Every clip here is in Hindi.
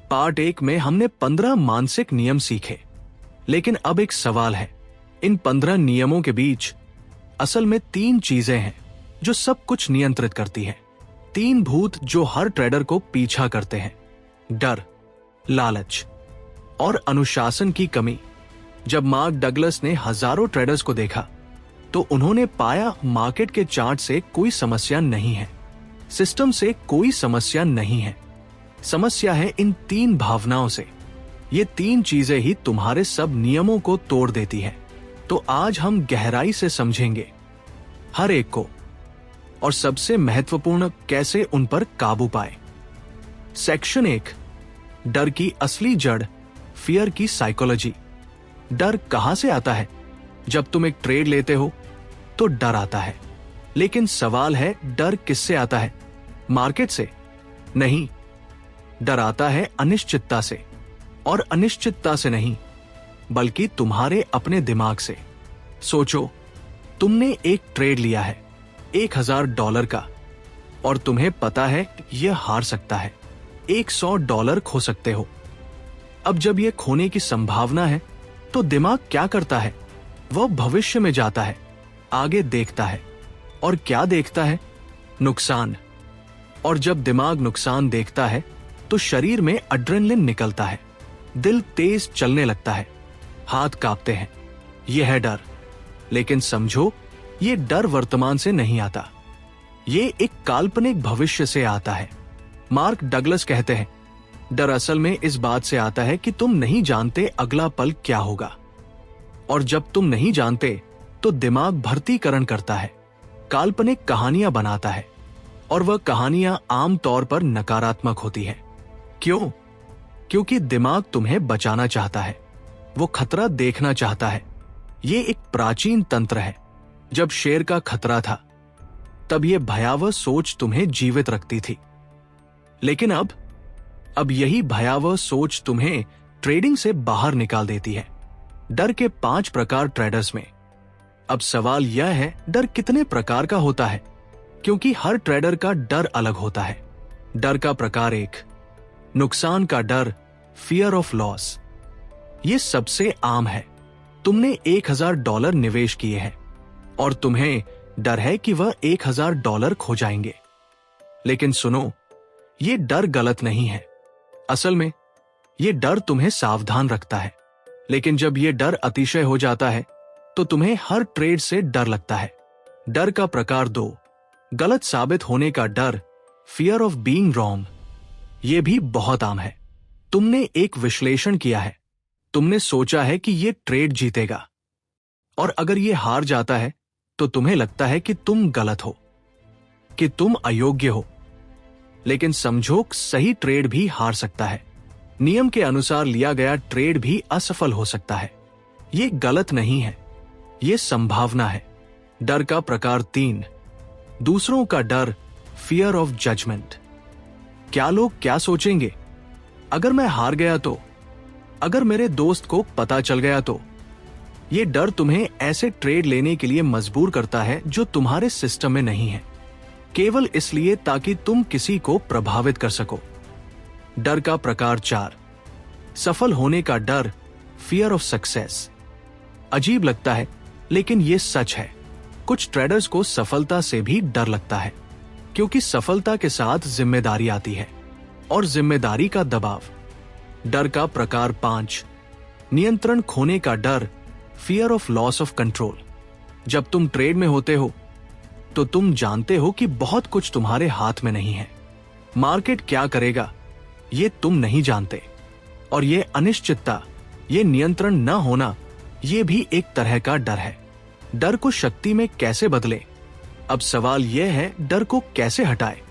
पार्ट 1 में हमने 15 मानसिक नियम सीखे, लेकिन अब एक सवाल है। इन 15 नियमों के बीच असल में 3 चीजें हैं जो सब कुछ नियंत्रित करती हैं। 3 भूत जो हर ट्रेडर को पीछा करते हैं: डर, लालच और अनुशासन की कमी। जब मार्क डगलस ने हजारों ट्रेडर्स को देखा तो उन्होंने पाया मार्केट के चार्ट से कोई समस्या नहीं है, सिस्टम से कोई समस्या नहीं है, समस्या है इन 3 भावनाओं से। ये 3 चीजें ही तुम्हारे सब नियमों को तोड़ देती है। तो आज हम गहराई से समझेंगे हर एक को, और सबसे महत्वपूर्ण कैसे उन पर काबू पाए। सेक्शन 1, डर की असली जड़, फियर की साइकोलॉजी। डर कहां से आता है? जब तुम एक ट्रेड लेते हो तो डर आता है, लेकिन सवाल है डर किससे आता है? मार्केट से? नहीं, डर आता है अनिश्चितता से, और अनिश्चितता से नहीं बल्कि तुम्हारे अपने दिमाग से। सोचो, तुमने एक ट्रेड लिया है $1000 का, और तुम्हें पता है यह हार सकता है, $100 खो सकते हो। अब जब यह खोने की संभावना है तो दिमाग क्या करता है? वह भविष्य में जाता है, आगे देखता है, और क्या देखता है? नुकसान। और जब दिमाग नुकसान देखता है तो शरीर में एड्रेनलिन निकलता है, दिल तेज चलने लगता है, हाथ कांपते हैं। यह है डर। लेकिन समझो, ये डर वर्तमान से नहीं आता, ये एक काल्पनिक भविष्य से आता है। मार्क डगलस कहते हैं, डर असल में इस बात से आता है कि तुम नहीं जानते अगला पल क्या होगा, और जब तुम नहीं जानते तो दिमाग भर्तीकरण करता है, काल्पनिक कहानियां बनाता है, और वह कहानियां आमतौर पर नकारात्मक होती हैं। क्यों? क्योंकि दिमाग तुम्हें बचाना चाहता है, वो खतरा देखना चाहता है। ये एक प्राचीन तंत्र है। जब शेर का खतरा था तब यह भयावह सोच तुम्हें जीवित रखती थी, लेकिन अब यही भयावह सोच तुम्हें ट्रेडिंग से बाहर निकाल देती है। डर के 5 प्रकार ट्रेडर्स में। अब सवाल यह है, डर कितने प्रकार का होता है? क्योंकि हर ट्रेडर का डर अलग होता है। डर का प्रकार 1, नुकसान का डर, फियर ऑफ लॉस। ये सबसे आम है। तुमने $1000 निवेश किए हैं और तुम्हें डर है कि वह $1000 खो जाएंगे। लेकिन सुनो, ये डर गलत नहीं है। असल में ये डर तुम्हें सावधान रखता है, लेकिन जब ये डर अतिशय हो जाता है तो तुम्हें हर ट्रेड से डर लगता है। डर का प्रकार 2, गलत साबित होने का डर, फियर ऑफ बीइंग रॉन्ग। ये भी बहुत आम है। तुमने एक विश्लेषण किया है, तुमने सोचा है कि ये ट्रेड जीतेगा, और अगर ये हार जाता है तो तुम्हें लगता है कि तुम गलत हो, कि तुम अयोग्य हो। लेकिन समझो, सही ट्रेड भी हार सकता है। नियम के अनुसार लिया गया ट्रेड भी असफल हो सकता है। ये गलत नहीं है, ये संभावना है। डर का प्रकार 3, दूसरों का डर, फियर ऑफ जजमेंट। क्या लोग क्या सोचेंगे? अगर मैं हार गया तो? अगर मेरे दोस्त को पता चल गया तो? ये डर तुम्हें ऐसे ट्रेड लेने के लिए मजबूर करता है जो तुम्हारे सिस्टम में नहीं है, केवल इसलिए ताकि तुम किसी को प्रभावित कर सको। डर का प्रकार 4, सफल होने का डर, फियर ऑफ सक्सेस। अजीब लगता है, लेकिन यह सच है। कुछ ट्रेडर्स को सफलता से भी डर लगता है, क्योंकि सफलता के साथ जिम्मेदारी आती है, और जिम्मेदारी का दबाव। डर का प्रकार 5, नियंत्रण खोने का डर, fear of loss of control. जब तुम ट्रेड में होते हो तो तुम जानते हो कि बहुत कुछ तुम्हारे हाथ में नहीं है। मार्केट क्या करेगा ये तुम नहीं जानते, और ये अनिश्चितता, ये नियंत्रण न होना, ये भी एक तरह का डर है। डर को शक्ति में कैसे बदले? अब सवाल यह है, डर को कैसे हटाए?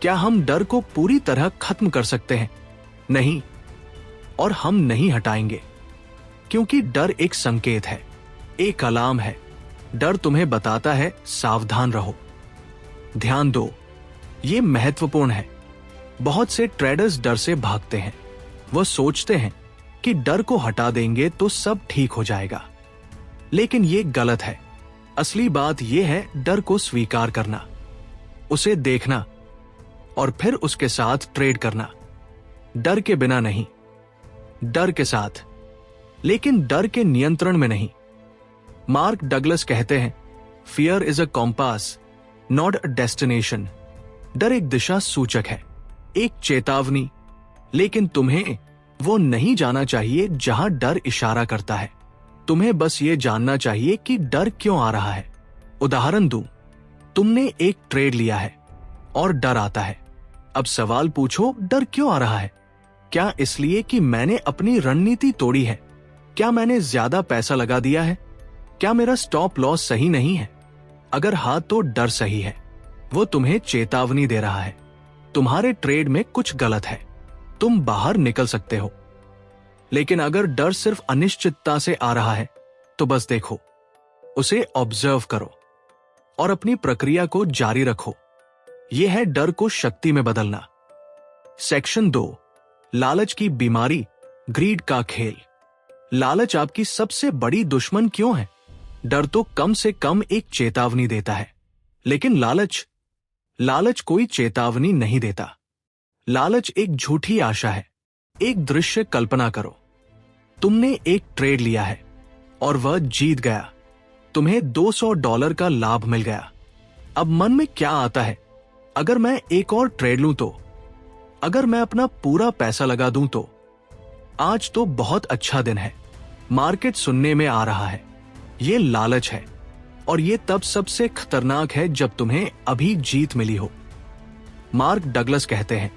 क्या हम डर को पूरी तरह खत्म कर सकते हैं? नहीं, और हम नहीं हटाएंगे, क्योंकि डर एक संकेत है, एक अलार्म है। डर तुम्हें बताता है सावधान रहो। ध्यान दो, ये महत्वपूर्ण है। बहुत से ट्रेडर्स डर से भागते हैं। वह सोचते हैं कि डर को हटा देंगे तो सब ठीक हो जाएगा, लेकिन ये गलत है। असली बात यह है डर को स्वीकार करना, उसे देखना और फिर उसके साथ ट्रेड करना। डर के बिना नहीं, डर के साथ, लेकिन डर के नियंत्रण में नहीं। मार्क डगलस कहते हैं, fear is a compass not a destination. डर एक दिशा सूचक है, एक चेतावनी, लेकिन तुम्हें वो नहीं जाना चाहिए जहां डर इशारा करता है। तुम्हें बस ये जानना चाहिए कि डर क्यों आ रहा है। उदाहरण दूं, तुमने एक ट्रेड लिया है और डर आता है। अब सवाल पूछो, डर क्यों आ रहा है? क्या इसलिए कि मैंने अपनी रणनीति तोड़ी है? क्या मैंने ज्यादा पैसा लगा दिया है? क्या मेरा स्टॉप लॉस सही नहीं है? अगर हाँ, तो डर सही है। वो तुम्हें चेतावनी दे रहा है, तुम्हारे ट्रेड में कुछ गलत है, तुम बाहर निकल सकते हो। लेकिन अगर डर सिर्फ अनिश्चितता से आ रहा है, तो बस देखो, उसे ऑब्जर्व करो और अपनी प्रक्रिया को जारी रखो। यह है डर को शक्ति में बदलना। सेक्शन 2, लालच की बीमारी, ग्रीड का खेल। लालच आपकी सबसे बड़ी दुश्मन क्यों है? डर तो कम से कम एक चेतावनी देता है, लेकिन लालच कोई चेतावनी नहीं देता। लालच एक झूठी आशा है। एक दृश्य कल्पना करो, तुमने एक ट्रेड लिया है और वह जीत गया, तुम्हें $200 का लाभ मिल गया। अब मन में क्या आता है? अगर मैं एक और ट्रेड लूं तो, अगर मैं अपना पूरा पैसा लगा दूं तो, आज तो बहुत अच्छा दिन है, मार्केट सुनने में आ रहा है। ये लालच है, और ये तब सबसे खतरनाक है जब तुम्हें अभी जीत मिली हो। मार्क डगलस कहते हैं,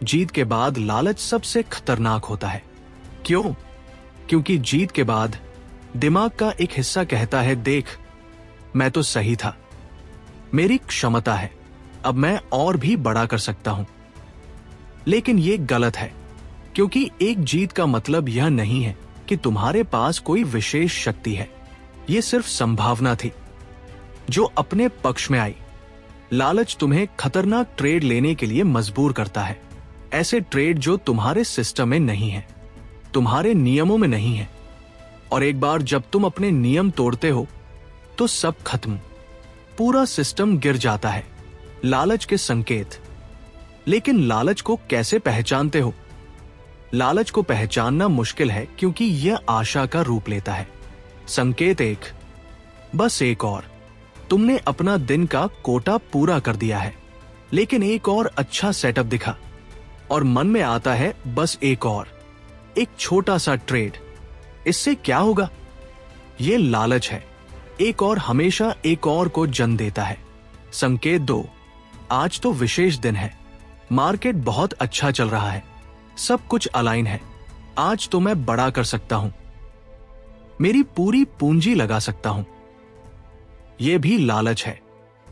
जीत के बाद लालच सबसे खतरनाक होता है। क्यों? क्योंकि जीत के बाद दिमाग का एक हिस्सा कहता है, देख, मैं तो सही था, मेरी क्षमता है, अब मैं और भी बड़ा कर सकता हूं। लेकिन यह गलत है, क्योंकि एक जीत का मतलब यह नहीं है कि तुम्हारे पास कोई विशेष शक्ति है। यह सिर्फ संभावना थी जो अपने पक्ष में आई। लालच तुम्हें खतरनाक ट्रेड लेने के लिए मजबूर करता है, ऐसे ट्रेड जो तुम्हारे सिस्टम में नहीं है, तुम्हारे नियमों में नहीं है। और एक बार जब तुम अपने नियम तोड़ते हो तो सब खत्म, पूरा सिस्टम गिर जाता है। लालच के संकेत। लेकिन लालच को कैसे पहचानते हो? लालच को पहचानना मुश्किल है, क्योंकि यह आशा का रूप लेता है। संकेत 1, बस एक और। तुमने अपना दिन का कोटा पूरा कर दिया है, लेकिन एक और अच्छा सेटअप दिखा और मन में आता है, बस एक और, एक छोटा सा ट्रेड, इससे क्या होगा? ये लालच है। एक और हमेशा एक और को जन्म देता है। संकेत 2, आज तो विशेष दिन है, मार्केट बहुत अच्छा चल रहा है, सब कुछ अलाइन है, आज तो मैं बड़ा कर सकता हूं, मेरी पूरी पूंजी लगा सकता हूं। यह भी लालच है।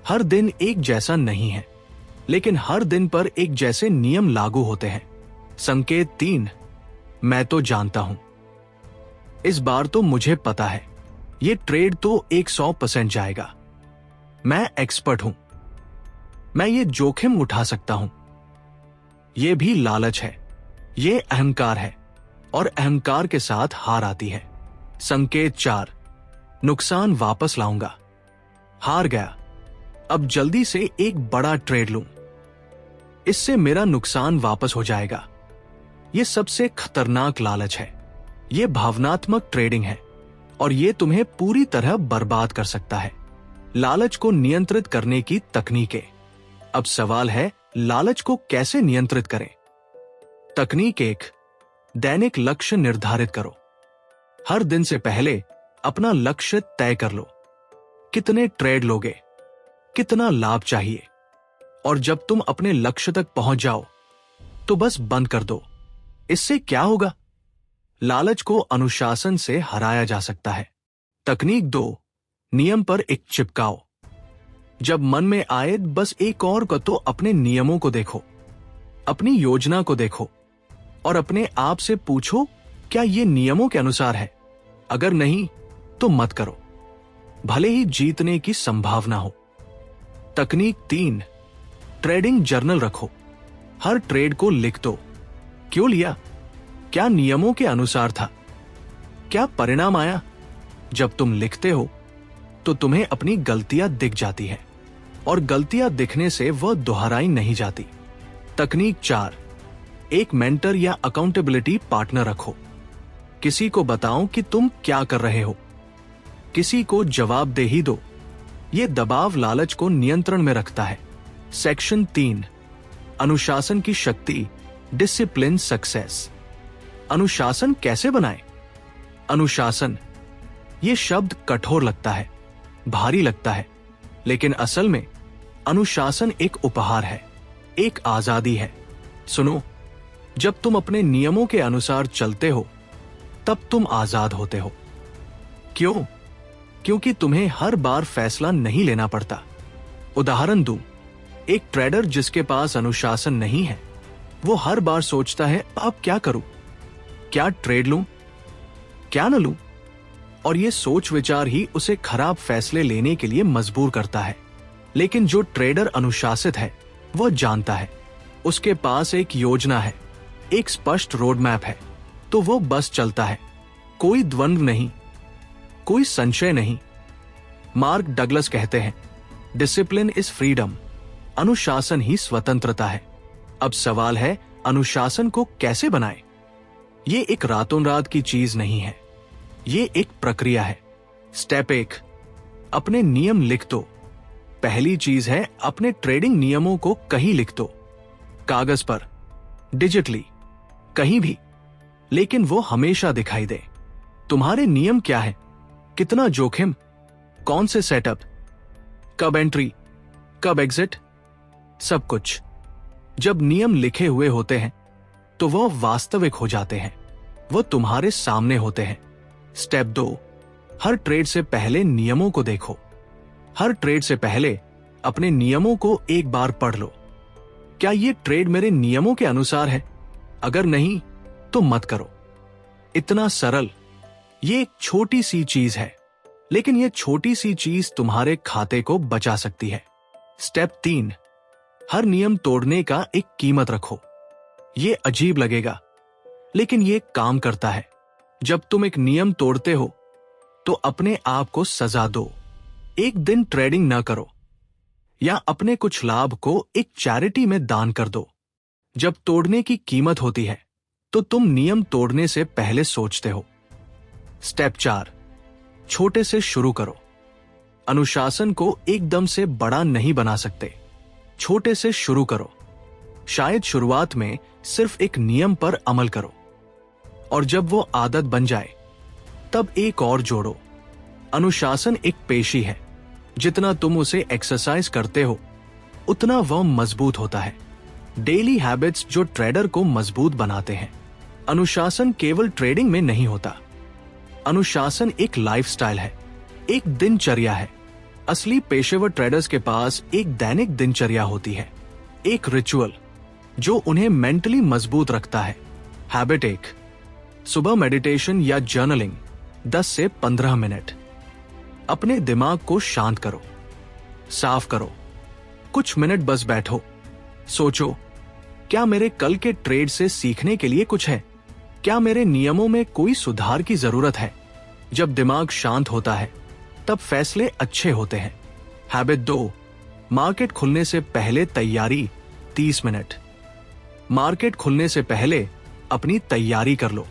हर दिन एक जैसा नहीं है, लेकिन हर दिन पर एक जैसे नियम लागू होते हैं। संकेत 3, मैं तो जानता हूं, इस बार तो मुझे पता है, ये ट्रेड तो 100% जाएगा, मैं एक्सपर्ट हूं, मैं ये जोखिम उठा सकता हूं। यह भी लालच है, ये अहंकार है, और अहंकार के साथ हार आती है। संकेत 4, नुकसान वापस लाऊंगा, हार गया, अब जल्दी से एक बड़ा ट्रेड लूं, इससे मेरा नुकसान वापस हो जाएगा। यह सबसे खतरनाक लालच है। यह भावनात्मक ट्रेडिंग है, और यह तुम्हें पूरी तरह बर्बाद कर सकता है। लालच को नियंत्रित करने की तकनीकें। अब सवाल है, लालच को कैसे नियंत्रित करें? तकनीक 1, दैनिक लक्ष्य निर्धारित करो। हर दिन से पहले अपना लक्ष्य तय कर लो। कितने ट्रेड लोगे, कितना लाभ चाहिए, और जब तुम अपने लक्ष्य तक पहुंच जाओ तो बस बंद कर दो। इससे क्या होगा? लालच को अनुशासन से हराया जा सकता है। तकनीक 2, नियम पर एक चिपकाओ। जब मन में आए, बस एक और को, तो अपने नियमों को देखो, अपनी योजना को देखो, और अपने आप से पूछो, क्या ये नियमों के अनुसार है? अगर नहीं तो मत करो, भले ही जीतने की संभावना हो। तकनीक 3, ट्रेडिंग जर्नल रखो। हर ट्रेड को लिख दो। क्यों लिया? क्या नियमों के अनुसार था? क्या परिणाम आया? जब तुम लिखते हो तो तुम्हें अपनी गलतियां दिख जाती हैं, और गलतियां दिखने से वह दोहराई नहीं जाती। तकनीक 4, एक मेंटर या अकाउंटेबिलिटी पार्टनर रखो। किसी को बताओ कि तुम क्या कर रहे हो। किसी को जवाबदेही दो। ये दबाव लालच को नियंत्रण में रखता है। सेक्शन 3, अनुशासन की शक्ति, डिसिप्लिन सक्सेस। अनुशासन कैसे बनाएं? अनुशासन, ये शब्द कठोर लगता है, भारी लगता है, लेकिन असल में अनुशासन एक उपहार है, एक आजादी है। सुनो, जब तुम अपने नियमों के अनुसार चलते हो तब तुम आजाद होते हो। क्यों? क्योंकि तुम्हें हर बार फैसला नहीं लेना पड़ता। उदाहरण दूं, एक ट्रेडर जिसके पास अनुशासन नहीं है, वो हर बार सोचता है अब क्या करूं, क्या ट्रेड लूं, क्या न लूं, और ये सोच विचार ही उसे खराब फैसले लेने के लिए मजबूर करता है। लेकिन जो ट्रेडर अनुशासित है, वो जानता है, उसके पास एक योजना है, एक स्पष्ट रोड मैप है, तो वो बस चलता है। कोई द्वंद्व नहीं, कोई संशय नहीं। मार्क डगलस कहते हैं, डिसिप्लिन इज फ्रीडम, अनुशासन ही स्वतंत्रता है। अब सवाल है, अनुशासन को कैसे बनाएं? ये एक रातों रात की चीज नहीं है, ये एक प्रक्रिया है। स्टेप 1, अपने नियम लिख दो। पहली चीज है, अपने ट्रेडिंग नियमों को कहीं लिख दो, कागज पर, डिजिटली, कहीं भी, लेकिन वो हमेशा दिखाई दे। तुम्हारे नियम क्या है? कितना जोखिम, कौन से सेटअप, कब एंट्री, कब एग्जिट, सब कुछ। जब नियम लिखे हुए होते हैं तो वो वास्तविक हो जाते हैं, वो तुम्हारे सामने होते हैं। स्टेप 2, हर ट्रेड से पहले नियमों को देखो। हर ट्रेड से पहले अपने नियमों को एक बार पढ़ लो। क्या ये ट्रेड मेरे नियमों के अनुसार है? अगर नहीं तो मत करो। इतना सरल। ये एक छोटी सी चीज है, लेकिन ये छोटी सी चीज तुम्हारे खाते को बचा सकती है। स्टेप 3, हर नियम तोड़ने का एक कीमत रखो। ये अजीब लगेगा, लेकिन ये काम करता है। जब तुम एक नियम तोड़ते हो तो अपने आप को सजा दो। एक दिन ट्रेडिंग ना करो, या अपने कुछ लाभ को एक चैरिटी में दान कर दो। जब तोड़ने की कीमत होती है तो तुम नियम तोड़ने से पहले सोचते हो। स्टेप 4, छोटे से शुरू करो। अनुशासन को एकदम से बड़ा नहीं बना सकते, छोटे से शुरू करो। शायद शुरुआत में सिर्फ एक नियम पर अमल करो, और जब वो आदत बन जाए तब एक और जोड़ो। अनुशासन एक पेशी है, जितना तुम उसे एक्सरसाइज करते हो उतना वह मजबूत होता है। डेली हैबिट्स जो ट्रेडर को मजबूत बनाते हैं। अनुशासन केवल ट्रेडिंग में नहीं होता, अनुशासन एक लाइफस्टाइल है, एक दिनचर्या है। असली पेशेवर ट्रेडर्स के पास एक दैनिक दिनचर्या होती है, एक रिचुअल जो उन्हें मेंटली मजबूत रखता है। हैबिट 1, सुबह मेडिटेशन या जर्नलिंग 10 से 15 मिनट। अपने दिमाग को शांत करो, साफ करो। कुछ मिनट बस बैठो, सोचो, क्या मेरे कल के ट्रेड से सीखने के लिए कुछ है? क्या मेरे नियमों में कोई सुधार की जरूरत है? जब दिमाग शांत होता है तब फैसले अच्छे होते हैं। हैबिट 2, मार्केट खुलने से पहले तैयारी 30 मिनट। मार्केट खुलने से पहले अपनी तैयारी कर लो।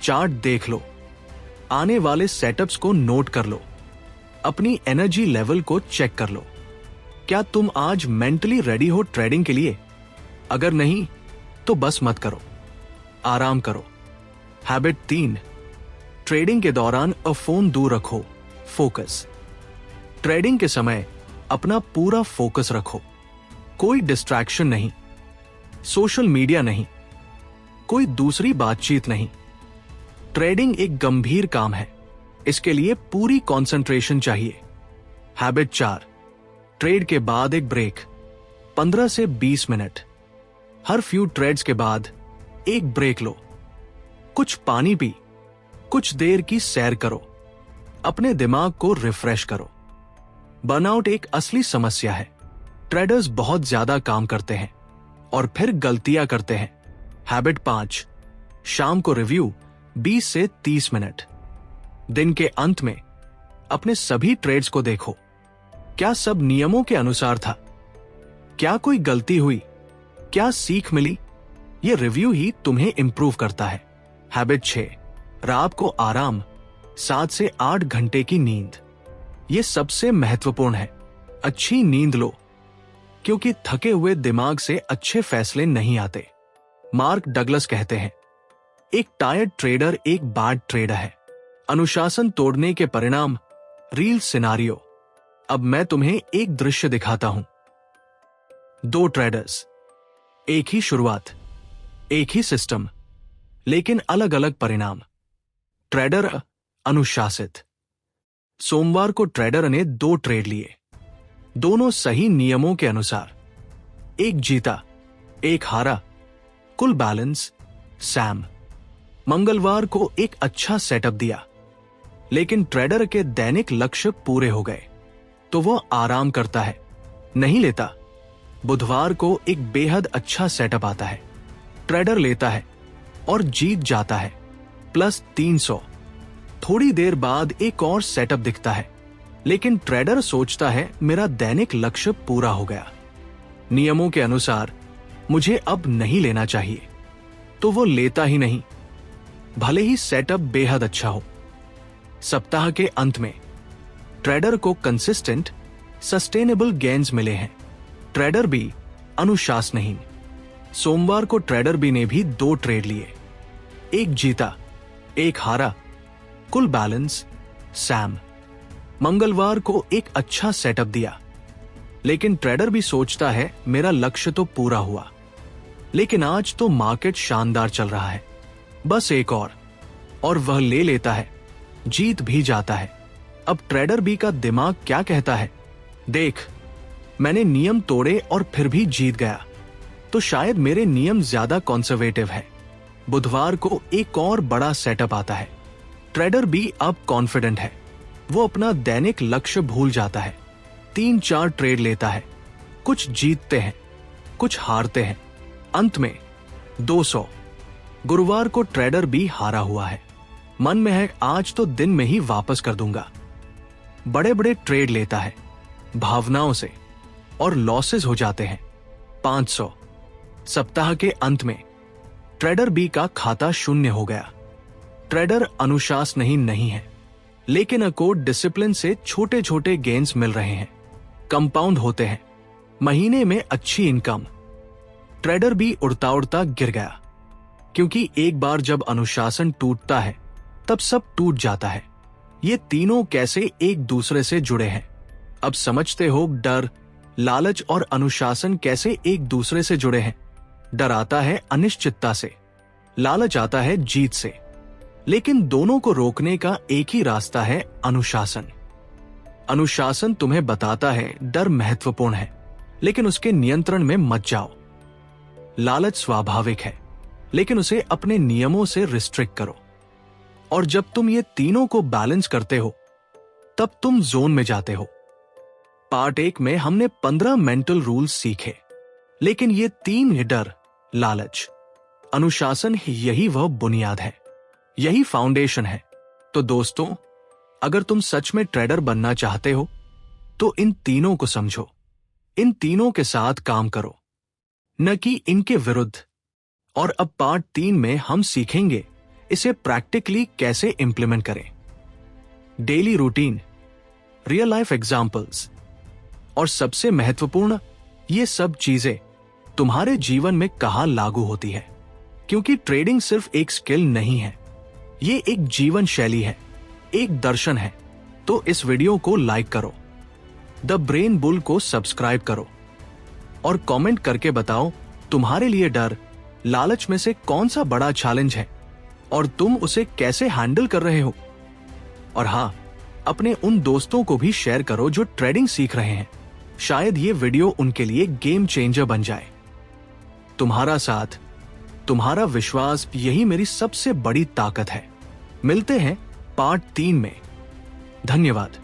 चार्ट देख लो, आने वाले सेटअप्स को नोट कर लो, अपनी एनर्जी लेवल को चेक कर लो। क्या तुम आज मेंटली रेडी हो ट्रेडिंग के लिए? अगर नहीं तो बस मत करो, आराम करो। हैबिट 3, ट्रेडिंग के दौरान फोन दूर रखो, फोकस। ट्रेडिंग के समय अपना पूरा फोकस रखो। कोई डिस्ट्रैक्शन नहीं, सोशल मीडिया नहीं, कोई दूसरी बातचीत नहीं। ट्रेडिंग एक गंभीर काम है, इसके लिए पूरी कंसंट्रेशन चाहिए। हैबिट 4, ट्रेड के बाद एक ब्रेक 15 से 20 मिनट। हर फ्यू ट्रेड्स के बाद एक ब्रेक लो, कुछ पानी पी, कुछ देर की सैर करो, अपने दिमाग को रिफ्रेश करो। बर्नआउट एक असली समस्या है। ट्रेडर्स बहुत ज्यादा काम करते हैं और फिर गलतियां करते हैं। हैबिट 5, शाम को रिव्यू 20 से 30 मिनट। दिन के अंत में अपने सभी ट्रेड्स को देखो, क्या सब नियमों के अनुसार था? क्या कोई गलती हुई? क्या सीख मिली? ये रिव्यू ही तुम्हें इंप्रूव करता है। हैबिट 6, रात को आराम, 7 से 8 घंटे की नींद। ये सबसे महत्वपूर्ण है। अच्छी नींद लो, क्योंकि थके हुए दिमाग से अच्छे फैसले नहीं आते। मार्क डगलस कहते हैं, एक टायर्ड ट्रेडर एक बैड ट्रेडर है। अनुशासन तोड़ने के परिणाम, रील सिनारियो। अब मैं तुम्हें एक दृश्य दिखाता हूं। 2 ट्रेडर्स, एक ही शुरुआत, एक ही सिस्टम, लेकिन अलग अलग परिणाम। ट्रेडर अनुशासित। सोमवार को ट्रेडर ने 2 ट्रेड लिए, दोनों सही नियमों के अनुसार। एक जीता, एक हारा, कुल बैलेंस सैम। मंगलवार को एक अच्छा सेटअप दिया, लेकिन ट्रेडर के दैनिक लक्ष्य पूरे हो गए, तो वो आराम करता है, नहीं लेता। बुधवार को एक बेहद अच्छा सेटअप आता है, ट्रेडर लेता है और जीत जाता है, प्लस 300। थोड़ी देर बाद एक और सेटअप दिखता है, लेकिन ट्रेडर सोचता है मेरा दैनिक लक्ष्य पूरा हो गया, नियमों के अनुसार मुझे अब नहीं लेना चाहिए, तो वो लेता ही नहीं, भले ही सेटअप बेहद अच्छा हो। सप्ताह के अंत में ट्रेडर को कंसिस्टेंट सस्टेनेबल गेन्स मिले हैं, ट्रेडर बी अनुशासनहीन। सोमवार को ट्रेडर बी ने भी 2 ट्रेड लिए, एक जीता, एक हारा, कुल बैलेंस सैम। मंगलवार को एक अच्छा सेटअप दिया, लेकिन ट्रेडर भी सोचता है मेरा लक्ष्य तो पूरा हुआ, लेकिन आज तो मार्केट शानदार चल रहा है, बस एक और वह ले लेता है, जीत भी जाता है। अब ट्रेडर बी का दिमाग क्या कहता है, देख मैंने नियम तोड़े और फिर भी जीत गया, तो शायद मेरे नियम ज्यादा कंजर्वेटिव है। बुधवार को एक और बड़ा सेटअप आता है, ट्रेडर बी अब कॉन्फिडेंट है, वो अपना दैनिक लक्ष्य भूल जाता है, 3-4 ट्रेड लेता है, कुछ जीतते हैं, कुछ हारते हैं, अंत में 200। गुरुवार को ट्रेडर बी हारा हुआ है, मन में है आज तो दिन में ही वापस कर दूंगा। बड़े बड़े ट्रेड लेता है भावनाओं से और लॉसेस हो जाते हैं, 500। सप्ताह के अंत में ट्रेडर बी का खाता शून्य हो गया। ट्रेडर अनुशासनहीन नहीं है, लेकिन अकोर्ड डिसिप्लिन से छोटे छोटे गेन्स मिल रहे हैं, कंपाउंड होते हैं, महीने में अच्छी इनकम। ट्रेडर बी उड़ता उड़ता गिर गया, क्योंकि एक बार जब अनुशासन टूटता है तब सब टूट जाता है। ये तीनों कैसे एक दूसरे से जुड़े हैं, अब समझते हो। डर, लालच और अनुशासन कैसे एक दूसरे से जुड़े हैं। डर आता है अनिश्चितता से, लालच आता है जीत से, लेकिन दोनों को रोकने का एक ही रास्ता है, अनुशासन। अनुशासन तुम्हें बताता है डर महत्वपूर्ण है, लेकिन उसके नियंत्रण में मत जाओ। लालच स्वाभाविक है, लेकिन उसे अपने नियमों से रिस्ट्रिक्ट करो। और जब तुम ये तीनों को बैलेंस करते हो, तब तुम जोन में जाते हो। पार्ट 1 में हमने 15 मेंटल रूल्स सीखे, लेकिन ये 3 डर, लालच, अनुशासन, यही वह बुनियाद है, यही फाउंडेशन है। तो दोस्तों, अगर तुम सच में ट्रेडर बनना चाहते हो, तो इन तीनों को समझो, इन तीनों के साथ काम करो, न कि इनके विरुद्ध। और अब पार्ट 3 में हम सीखेंगे इसे प्रैक्टिकली कैसे इंप्लीमेंट करें। Daily routine, real life examples, और सबसे महत्वपूर्ण, ये सब चीजें तुम्हारे जीवन में कहां लागू होती है, क्योंकि ट्रेडिंग सिर्फ एक स्किल नहीं है, ये एक जीवन शैली है, एक दर्शन है। तो इस वीडियो को लाइक करो, द ब्रेन बुल को सब्सक्राइब करो और कमेंट करके बताओ तुम्हारे लिए डर, लालच में से कौन सा बड़ा चैलेंज है और तुम उसे कैसे हैंडल कर रहे हो। और हाँ, अपने उन दोस्तों को भी शेयर करो जो ट्रेडिंग सीख रहे हैं, शायद ये वीडियो उनके लिए गेम चेंजर बन जाए। तुम्हारा साथ, तुम्हारा विश्वास, यही मेरी सबसे बड़ी ताकत है। मिलते हैं पार्ट 3 में। धन्यवाद।